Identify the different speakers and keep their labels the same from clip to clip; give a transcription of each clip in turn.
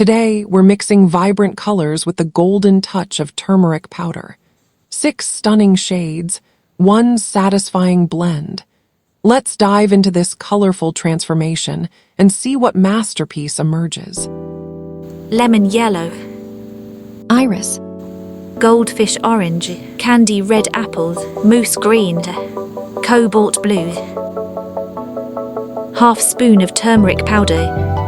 Speaker 1: Today, we're mixing vibrant colors with the golden touch of turmeric powder. 6 stunning shades, one satisfying blend. Let's dive into this colorful transformation and see what masterpiece emerges.
Speaker 2: Lemon yellow,
Speaker 3: Iris,
Speaker 2: goldfish orange, candy red apples, moose green, cobalt blue. Half spoon of turmeric powder.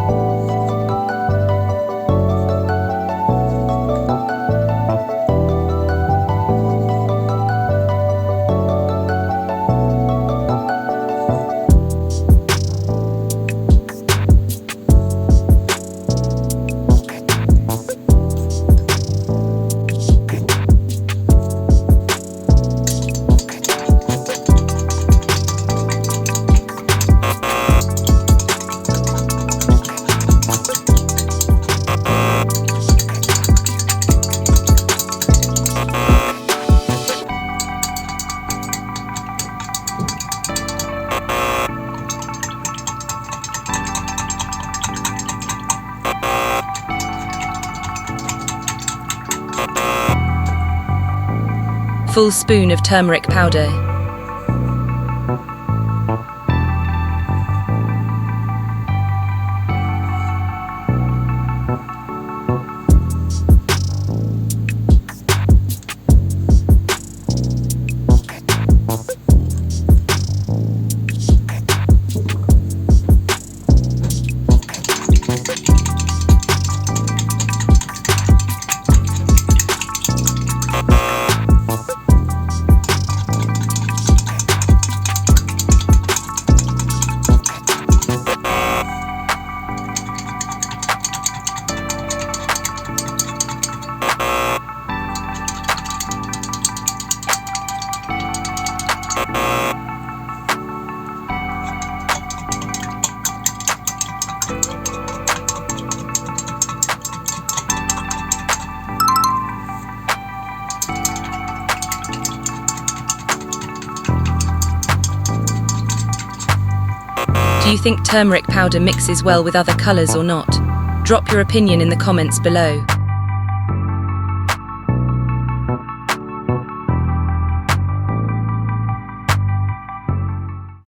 Speaker 4: Full spoon of turmeric powder. Do you think turmeric powder mixes well with other colours or not? Drop your opinion in the comments below.